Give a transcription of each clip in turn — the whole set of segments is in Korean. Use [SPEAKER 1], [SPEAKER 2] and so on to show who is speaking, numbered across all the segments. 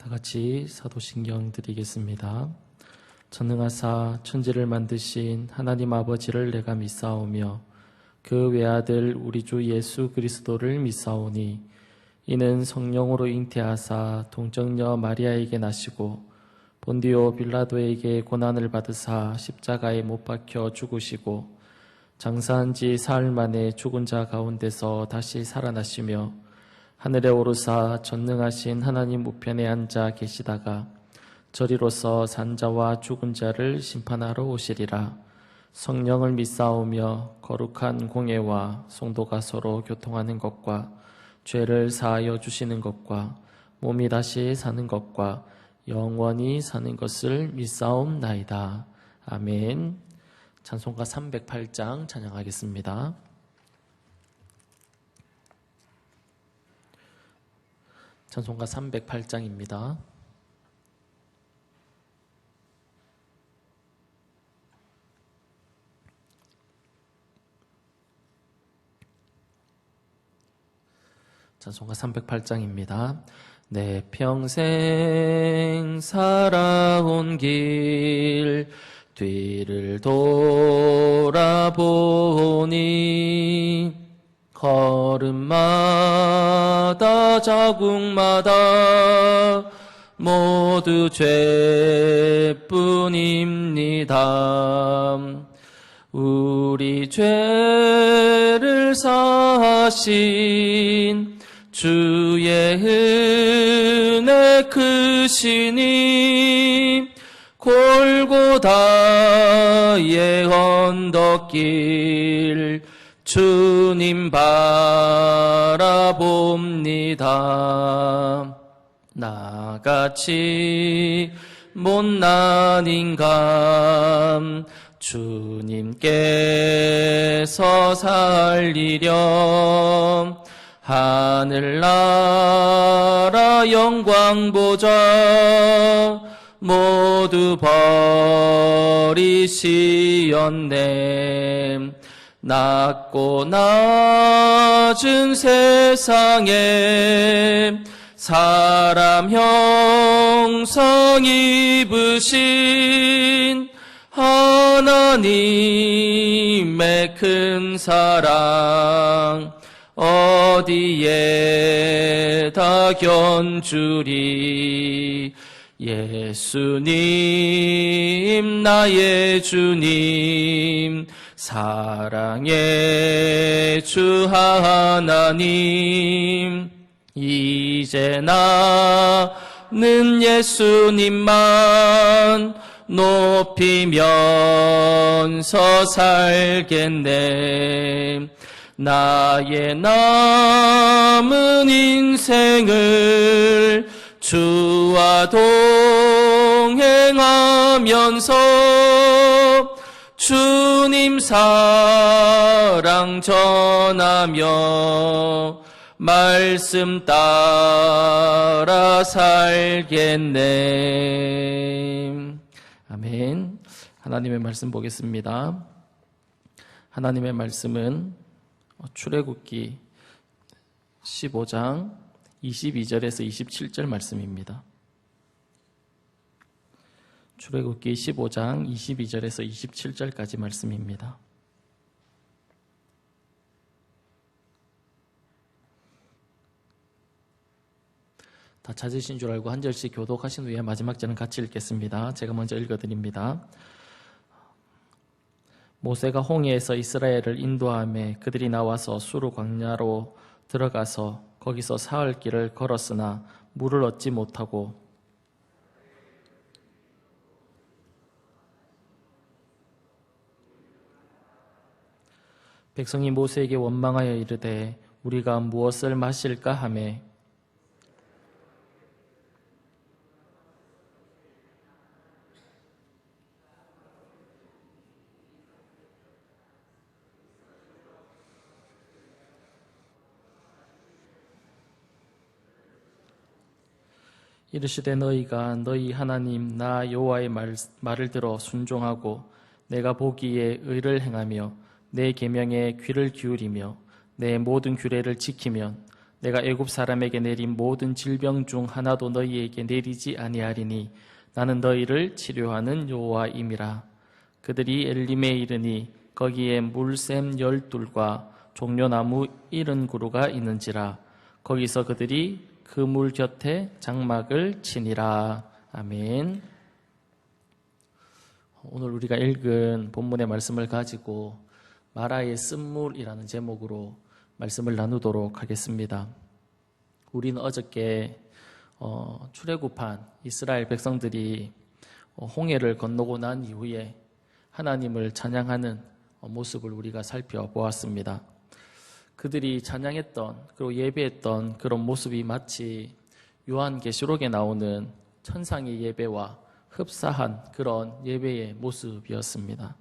[SPEAKER 1] 다 같이 사도신경 드리겠습니다. 전능하사 천지를 만드신 하나님 아버지를 내가 믿사오며 그 외아들 우리 주 예수 그리스도를 믿사오니 이는 성령으로 잉태하사 동정녀 마리아에게 나시고 본디오 빌라도에게 고난을 받으사 십자가에 못 박혀 죽으시고 장사한 지 사흘 만에 죽은 자 가운데서 다시 살아나시며 하늘에 오르사 전능하신 하나님 우편에 앉아 계시다가 저리로서 산자와 죽은 자를 심판하러 오시리라. 성령을 믿사오며 거룩한 공예와 성도가 서로 교통하는 것과 죄를 사하여 주시는 것과 몸이 다시 사는 것과 영원히 사는 것을 믿사옵나이다. 아멘. 찬송가 308장 찬양하겠습니다. 찬송가 308장입니다. 찬송가 308장입니다. 내 평생 살아온 길 뒤를 돌아보니 걸음마다 자국마다 모두 죄뿐입니다. 우리 죄를 사하신 주의 은혜 크시니 골고다의 언덕길 주님 바라봅니다. 나같이 못난 인간 주님께서 살리려 하늘나라 영광 보좌 모두 버리시었네. 낮고 낮은 세상에 사람 형상 입으신 하나님의 큰 사랑 어디에다 견주리. 예수님 나의 주님 사랑의 주 하나님 이제 나는 예수님만 높이면서 살겠네. 나의 남은 인생을 주와 동행하면서 주님 사랑 전하며 말씀 따라 살겠네. 아멘. 하나님의 말씀 보겠습니다. 하나님의 말씀은 출애굽기 15장 22절에서 27절 말씀입니다. 출애굽기 15장 22절에서 27절까지 말씀입니다. 다 찾으신 줄 알고 한 절씩 교독하신 후에 마지막 절은 같이 읽겠습니다. 제가 먼저 읽어드립니다. 모세가 홍해에서 이스라엘을 인도하며 그들이 나와서 수르 광야로 들어가서 거기서 사흘 길을 걸었으나 물을 얻지 못하고 백성이 모세에게 원망하여 이르되 우리가 무엇을 마실까 하매 이르시되 너희가 너희 하나님 나 여호와의 말을 들어 순종하고 내가 보기에 의를 행하며 내 계명에 귀를 기울이며 내 모든 규례를 지키면 내가 애굽 사람에게 내린 모든 질병 중 하나도 너희에게 내리지 아니하리니 나는 너희를 치료하는 여호와임이라. 그들이 엘림에 이르니 거기에 물샘 12과 종려나무 70그루가 있는지라. 거기서 그들이 그 물 곁에 장막을 치니라. 아멘. 오늘 우리가 읽은 본문의 말씀을 가지고 마라의 쓴물이라는 제목으로 말씀을 나누도록 하겠습니다. 우리는 어저께 출애굽한 이스라엘 백성들이 홍해를 건너고 난 이후에 하나님을 찬양하는 모습을 우리가 살펴보았습니다. 그들이 찬양했던 그리고 예배했던 그런 모습이 마치 요한계시록에 나오는 천상의 예배와 흡사한 그런 예배의 모습이었습니다.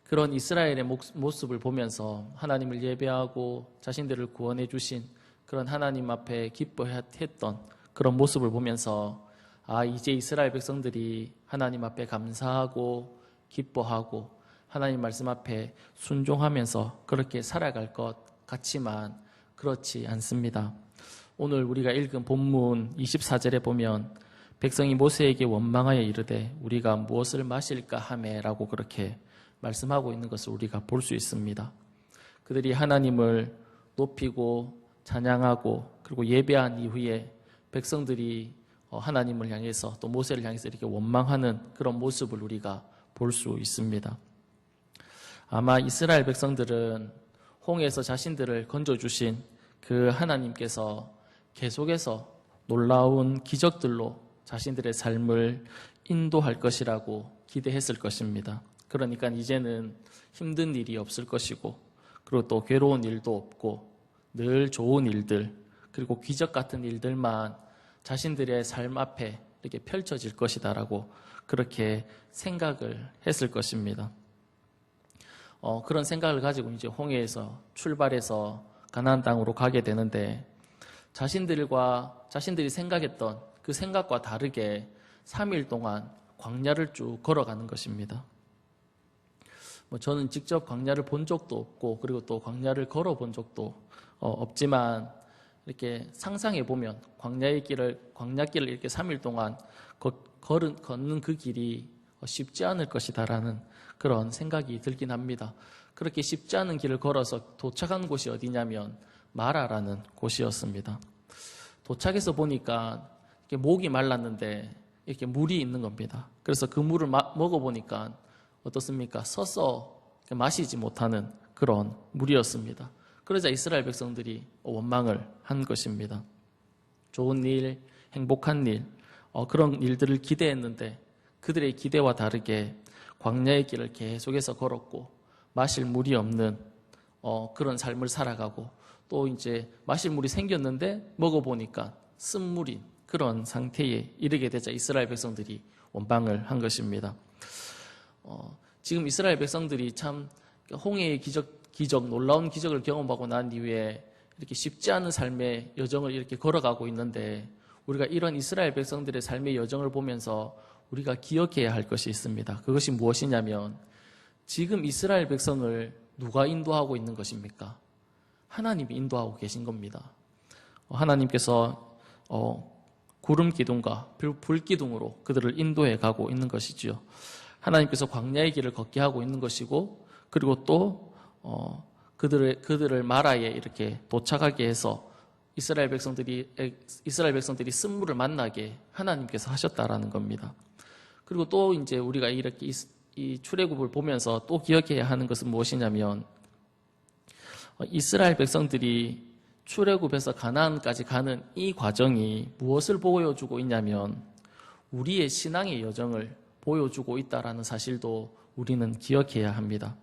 [SPEAKER 1] 그런 이스라엘의 모습을 보면서 하나님을 예배하고 자신들을 구원해 주신 그런 하나님 앞에 기뻐했던 그런 모습을 보면서 이제 이스라엘 백성들이 하나님 앞에 감사하고 기뻐하고 하나님 말씀 앞에 순종하면서 그렇게 살아갈 것 같지만 그렇지 않습니다. 오늘 우리가 읽은 본문 24절에 보면 백성이 모세에게 원망하여 이르되 우리가 무엇을 마실까 하매라고 그렇게 말씀하고 있는 것을 우리가 볼 수 있습니다. 그들이 하나님을 높이고 찬양하고 그리고 예배한 이후에 백성들이 하나님을 향해서 또 모세를 향해서 이렇게 원망하는 그런 모습을 우리가 볼 수 있습니다. 아마 이스라엘 백성들은 홍해에서 자신들을 건져주신 그 하나님께서 계속해서 놀라운 기적들로 자신들의 삶을 인도할 것이라고 기대했을 것입니다. 그러니까 이제는 힘든 일이 없을 것이고 그리고 또 괴로운 일도 없고 늘 좋은 일들 그리고 기적 같은 일들만 자신들의 삶 앞에 이렇게 펼쳐질 것이다라고 그렇게 생각을 했을 것입니다. 그런 생각을 가지고 이제 홍해에서 출발해서 가나안 땅으로 가게 되는데 자신들이 생각했던 그 생각과 다르게 3일 동안 광야를 쭉 걸어가는 것입니다. 저는 직접 광야를 본 적도 없고 그리고 또 광야를 걸어본 적도 없지만 이렇게 상상해 보면 광야길을 이렇게 3일 동안 걷는 그 길이 쉽지 않을 것이다라는 그런 생각이 들긴 합니다. 그렇게 쉽지 않은 길을 걸어서 도착한 곳이 어디냐면 마라라는 곳이었습니다. 도착해서 보니까 이렇게 목이 말랐는데 이렇게 물이 있는 겁니다. 그래서 그 물을 먹어보니까 어떻습니까? 서서 마시지 못하는 그런 물이었습니다. 그러자 이스라엘 백성들이 원망을 한 것입니다. 좋은 일, 행복한 일, 그런 일들을 기대했는데 그들의 기대와 다르게 광야의 길을 계속해서 걸었고 마실 물이 없는 그런 삶을 살아가고 또 이제 마실 물이 생겼는데 먹어보니까 쓴물인 그런 상태에 이르게 되자 이스라엘 백성들이 원망을 한 것입니다. 지금 이스라엘 백성들이 참 홍해의 기적, 놀라운 기적을 경험하고 난 이후에 이렇게 쉽지 않은 삶의 여정을 이렇게 걸어가고 있는데 우리가 이런 이스라엘 백성들의 삶의 여정을 보면서 우리가 기억해야 할 것이 있습니다. 그것이 무엇이냐면 지금 이스라엘 백성을 누가 인도하고 있는 것입니까? 하나님이 인도하고 계신 겁니다. 하나님께서 구름 기둥과 불 기둥으로 그들을 인도해 가고 있는 것이지요. 하나님께서 광야의 길을 걷게 하고 있는 것이고 그리고 또 그들을 마라에 이렇게 도착하게 해서 이스라엘 백성들이 쓴물을 만나게 하나님께서 하셨다라는 겁니다. 그리고 또 이제 우리가 이렇게 이 출애굽을 보면서 또 기억해야 하는 것은 무엇이냐면 이스라엘 백성들이 출애굽에서 가나안까지 가는 이 과정이 무엇을 보여주고 있냐면 우리의 신앙의 여정을 보여주고 있다라는 사실도 우리는 기억해야 합니다.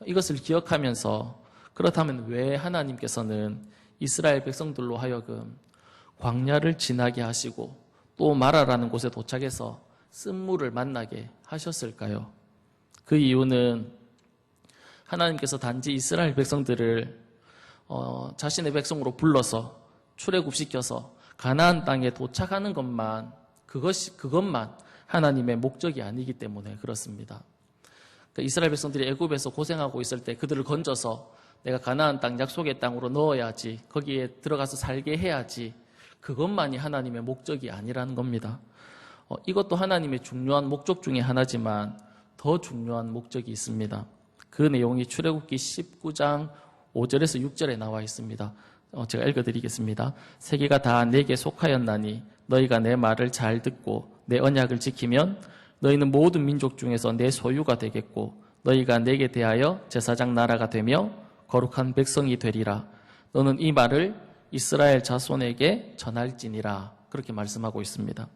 [SPEAKER 1] 이것을 기억하면서 그렇다면 왜 하나님께서는 이스라엘 백성들로 하여금 광야를 지나게 하시고 또 마라라는 곳에 도착해서 쓴물을 만나게 하셨을까요? 그 이유는 하나님께서 단지 이스라엘 백성들을 자신의 백성으로 불러서 출애굽시켜서 가나안 땅에 도착하는 그것만 하나님의 목적이 아니기 때문에 그렇습니다. 그러니까 이스라엘 백성들이 애굽에서 고생하고 있을 때 그들을 건져서 내가 가나안 땅 약속의 땅으로 넣어야지, 거기에 들어가서 살게 해야지, 그것만이 하나님의 목적이 아니라는 겁니다. 이것도 하나님의 중요한 목적 중에 하나지만 더 중요한 목적이 있습니다. 그 내용이 출애굽기 19장 5절에서 6절에 나와 있습니다. 제가 읽어드리겠습니다. 세계가 다 내게 속하였나니 너희가 내 말을 잘 듣고 내 언약을 지키면 너희는 모든 민족 중에서 내 소유가 되겠고 너희가 내게 대하여 제사장 나라가 되며 거룩한 백성이 되리라. 너는 이 말을 이스라엘 자손에게 전할지니라. 그렇게 말씀하고 있습니다.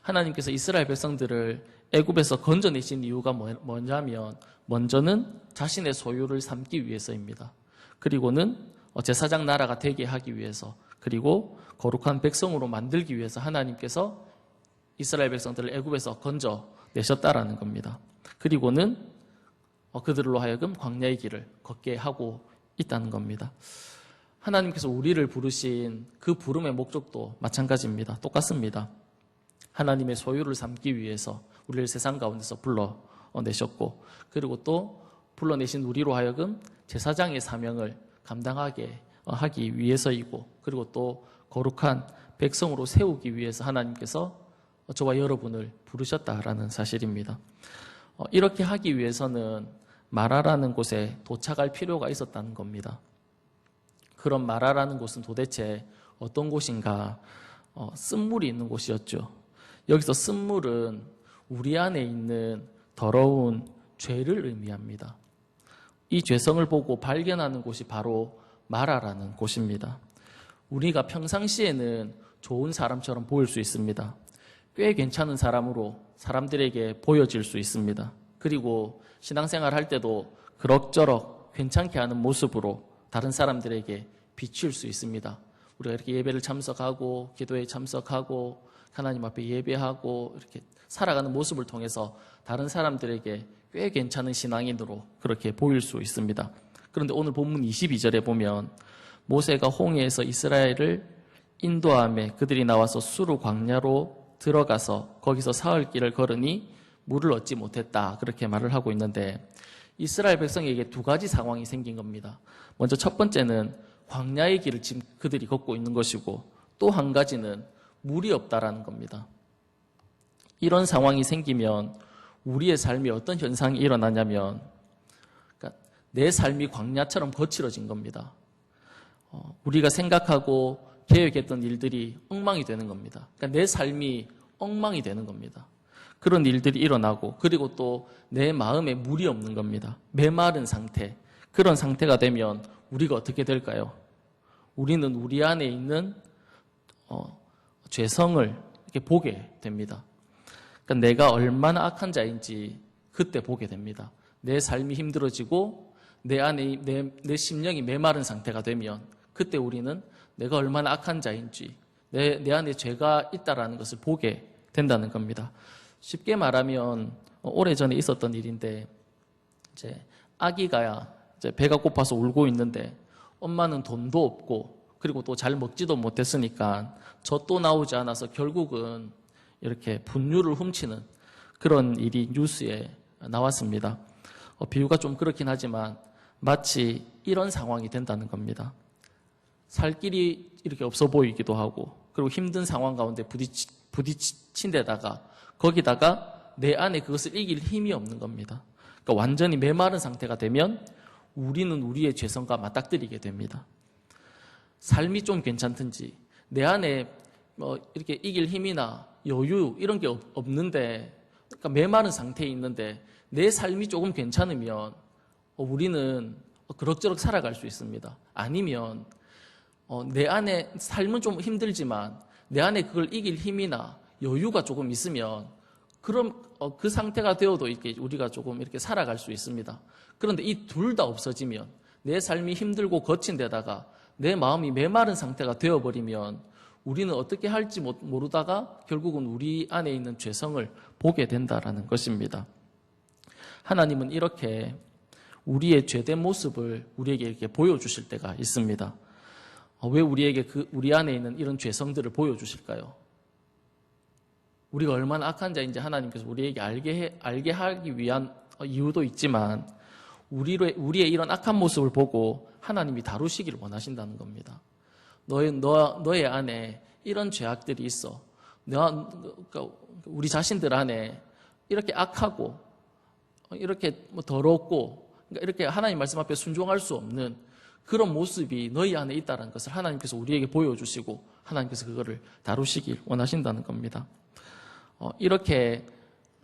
[SPEAKER 1] 하나님께서 이스라엘 백성들을 애굽에서 건져내신 이유가 뭐냐면 먼저는 자신의 소유를 삼기 위해서입니다. 그리고는 제사장 나라가 되게 하기 위해서, 그리고 거룩한 백성으로 만들기 위해서 하나님께서 이스라엘 백성들을 애굽에서 건져내셨다라는 겁니다. 그리고는 그들로 하여금 광야의 길을 걷게 하고 있다는 겁니다. 하나님께서 우리를 부르신 그 부름의 목적도 마찬가지입니다. 똑같습니다. 하나님의 소유를 삼기 위해서 우리를 세상 가운데서 불러내셨고, 그리고 또 불러내신 우리로 하여금 제사장의 사명을 감당하게 하기 위해서이고, 그리고 또 거룩한 백성으로 세우기 위해서 하나님께서 저와 여러분을 부르셨다라는 사실입니다. 이렇게 하기 위해서는 마라라는 곳에 도착할 필요가 있었다는 겁니다. 그런 마라라는 곳은 도대체 어떤 곳인가? 쓴물이 있는 곳이었죠. 여기서 쓴물은 우리 안에 있는 더러운 죄를 의미합니다. 이 죄성을 보고 발견하는 곳이 바로 마라라는 곳입니다. 우리가 평상시에는 좋은 사람처럼 보일 수 있습니다. 꽤 괜찮은 사람으로 사람들에게 보여질 수 있습니다. 그리고 신앙생활 할 때도 그럭저럭 괜찮게 하는 모습으로 다른 사람들에게 비칠 수 있습니다. 우리가 이렇게 예배를 참석하고 기도에 참석하고 하나님 앞에 예배하고 이렇게 살아가는 모습을 통해서 다른 사람들에게 꽤 괜찮은 신앙인으로 그렇게 보일 수 있습니다. 그런데 오늘 본문 22절에 보면 모세가 홍해에서 이스라엘을 인도함에 그들이 나와서 수르 광야로 들어가서 거기서 사흘 길을 걸으니 물을 얻지 못했다. 그렇게 말을 하고 있는데 이스라엘 백성에게 두 가지 상황이 생긴 겁니다. 먼저 첫 번째는 광야의 길을 지금 그들이 걷고 있는 것이고, 또 한 가지는 물이 없다라는 겁니다. 이런 상황이 생기면 우리의 삶에 어떤 현상이 일어나냐면, 그러니까 내 삶이 광야처럼 거칠어진 겁니다. 우리가 생각하고 계획했던 일들이 엉망이 되는 겁니다. 그러니까 내 삶이 엉망이 되는 겁니다. 그런 일들이 일어나고, 그리고 또 내 마음에 물이 없는 겁니다. 메마른 상태. 그런 상태가 되면 우리가 어떻게 될까요? 우리는 우리 안에 있는 죄성을 이렇게 보게 됩니다. 그러니까 내가 얼마나 악한 자인지 그때 보게 됩니다. 내 삶이 힘들어지고 내 안에 내 심령이 메마른 상태가 되면 그때 우리는 내가 얼마나 악한 자인지 내 안에 죄가 있다라는 것을 보게 된다는 겁니다. 쉽게 말하면 오래전에 있었던 일인데, 이제 아기가 이제 배가 고파서 울고 있는데 엄마는 돈도 없고 그리고 또 잘 먹지도 못했으니까 젖도 나오지 않아서 결국은 이렇게 분유를 훔치는 그런 일이 뉴스에 나왔습니다. 비유가 좀 그렇긴 하지만 마치 이런 상황이 된다는 겁니다. 살 길이 이렇게 없어 보이기도 하고, 그리고 힘든 상황 가운데 부딪힌 데다가 거기다가 내 안에 그것을 이길 힘이 없는 겁니다. 그러니까 완전히 메마른 상태가 되면 우리는 우리의 죄성과 맞닥뜨리게 됩니다. 삶이 좀 괜찮든지 내 안에 이렇게 이길 힘이나 여유 이런 게 없는데, 그러니까 메마른 상태에 있는데 내 삶이 조금 괜찮으면 우리는 그럭저럭 살아갈 수 있습니다. 아니면 내 안에 삶은 좀 힘들지만 내 안에 그걸 이길 힘이나 여유가 조금 있으면 그럼 그 상태가 되어도 이렇게 우리가 조금 이렇게 살아갈 수 있습니다. 그런데 이 둘 다 없어지면 내 삶이 힘들고 거친 데다가 내 마음이 메마른 상태가 되어버리면 우리는 어떻게 할지 모르다가 결국은 우리 안에 있는 죄성을 보게 된다라는 것입니다. 하나님은 이렇게 우리의 죄된 모습을 우리에게 이렇게 보여주실 때가 있습니다. 왜 우리에게 우리 안에 있는 이런 죄성들을 보여주실까요? 우리가 얼마나 악한 자인지 하나님께서 우리에게 알게 하기 위한 이유도 있지만, 우리의 이런 악한 모습을 보고 하나님이 다루시기를 원하신다는 겁니다. 너의 안에 이런 죄악들이 있어. 그러니까 우리 자신들 안에 이렇게 악하고 이렇게 더럽고 그러니까 이렇게 하나님 말씀 앞에 순종할 수 없는 그런 모습이 너희 안에 있다는 것을 하나님께서 우리에게 보여주시고 하나님께서 그거를 다루시길 원하신다는 겁니다. 이렇게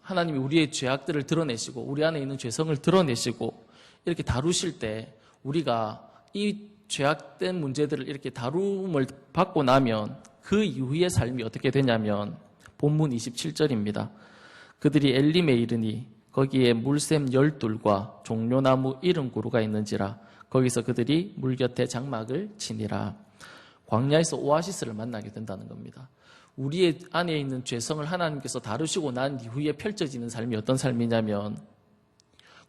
[SPEAKER 1] 하나님이 우리의 죄악들을 드러내시고 우리 안에 있는 죄성을 드러내시고 이렇게 다루실 때 우리가 이 죄악된 문제들을 이렇게 다룸을 받고 나면 그 이후의 삶이 어떻게 되냐면 본문 27절입니다. 그들이 엘림에 이르니 거기에 물샘 12과 종려나무 70그루가 있는지라 거기서 그들이 물 곁에 장막을 치니라. 광야에서 오아시스를 만나게 된다는 겁니다. 우리의 안에 있는 죄성을 하나님께서 다루시고 난 이후에 펼쳐지는 삶이 어떤 삶이냐면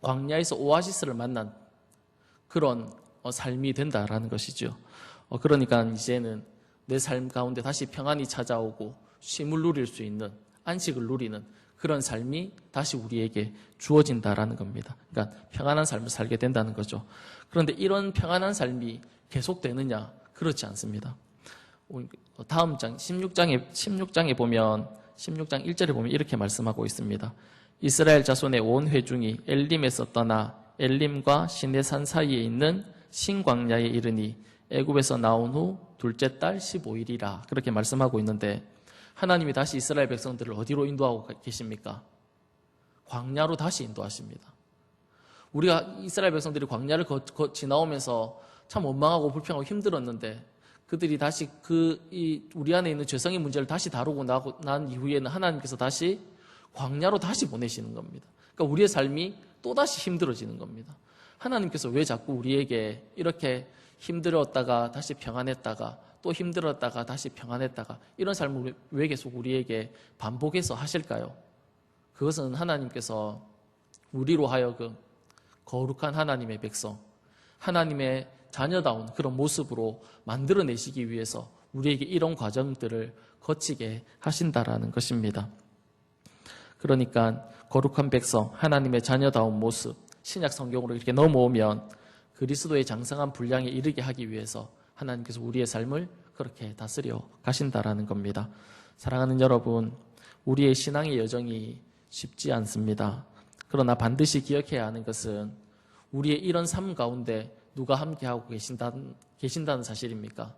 [SPEAKER 1] 광야에서 오아시스를 만난 그런 삶이 된다라는 것이죠. 그러니까 이제는 내 삶 가운데 다시 평안이 찾아오고 쉼을 누릴 수 있는 안식을 누리는 그런 삶이 다시 우리에게 주어진다라는 겁니다. 그러니까 평안한 삶을 살게 된다는 거죠. 그런데 이런 평안한 삶이 계속되느냐? 그렇지 않습니다. 다음 장 16장에 보면 16장 1절에 보면 이렇게 말씀하고 있습니다. 이스라엘 자손의 온 회중이 엘림에서 떠나 엘림과 시내산 사이에 있는 신광야에 이르니 애굽에서 나온 후 둘째 달 15일이라 그렇게 말씀하고 있는데 하나님이 다시 이스라엘 백성들을 어디로 인도하고 계십니까? 광야로 다시 인도하십니다. 우리가 이스라엘 백성들이 광야를 지나오면서 참 원망하고 불평하고 힘들었는데 그들이 다시 우리 안에 있는 죄성의 문제를 다시 다루고 난 이후에는 하나님께서 다시 광야로 다시 보내시는 겁니다. 그러니까 우리의 삶이 또다시 힘들어지는 겁니다. 하나님께서 왜 자꾸 우리에게 이렇게 힘들었다가 다시 평안했다가 또 힘들었다가 다시 평안했다가 이런 삶을 왜 계속 우리에게 반복해서 하실까요? 그것은 하나님께서 우리로 하여금 거룩한 하나님의 백성, 하나님의 자녀다운 그런 모습으로 만들어내시기 위해서 우리에게 이런 과정들을 거치게 하신다라는 것입니다. 그러니까 거룩한 백성, 하나님의 자녀다운 모습, 신약 성경으로 이렇게 넘어오면 그리스도의 장성한 분량에 이르게 하기 위해서 하나님께서 우리의 삶을 그렇게 다스려 가신다라는 겁니다. 사랑하는 여러분, 우리의 신앙의 여정이 쉽지 않습니다. 그러나 반드시 기억해야 하는 것은 우리의 이런 삶 가운데 누가 함께하고 계신다는 사실입니까?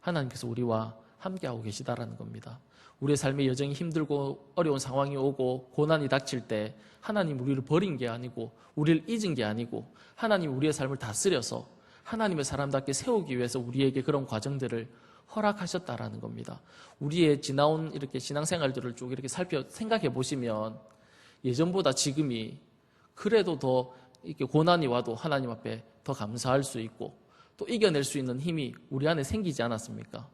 [SPEAKER 1] 하나님께서 우리와 함께하고 계시다라는 겁니다. 우리의 삶의 여정이 힘들고 어려운 상황이 오고 고난이 닥칠 때 하나님 우리를 버린 게 아니고 우리를 잊은 게 아니고 하나님 우리의 삶을 다스려서 하나님의 사람답게 세우기 위해서 우리에게 그런 과정들을 허락하셨다라는 겁니다. 우리의 지나온 이렇게 신앙생활들을 쭉 이렇게 생각해 보시면 예전보다 지금이 그래도 더 이렇게 고난이 와도 하나님 앞에 더 감사할 수 있고 또 이겨낼 수 있는 힘이 우리 안에 생기지 않았습니까?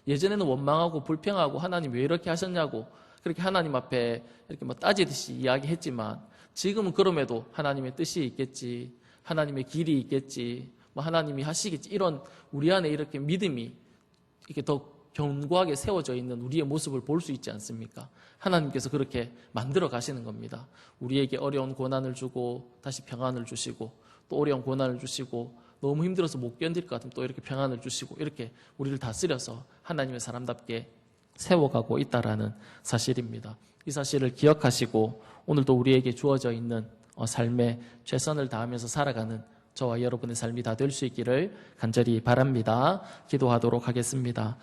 [SPEAKER 1] 예전에는 원망하고 불평하고 하나님 왜 이렇게 하셨냐고 그렇게 하나님 앞에 이렇게 따지듯이 이야기했지만 지금은 그럼에도 하나님의 뜻이 있겠지, 하나님의 길이 있겠지, 하나님이 하시겠지 이런 우리 안에 이렇게 믿음이 이렇게 더 견고하게 세워져 있는 우리의 모습을 볼 수 있지 않습니까? 하나님께서 그렇게 만들어 가시는 겁니다. 우리에게 어려운 고난을 주고 다시 평안을 주시고 또 어려운 고난을 주시고 너무 힘들어서 못 견딜 것 같으면 또 이렇게 평안을 주시고 이렇게 우리를 다스려서 하나님의 사람답게 세워가고 있다라는 사실입니다. 이 사실을 기억하시고 오늘도 우리에게 주어져 있는 삶에 최선을 다하면서 살아가는 저와 여러분의 삶이 다 될 수 있기를 간절히 바랍니다. 기도하도록 하겠습니다.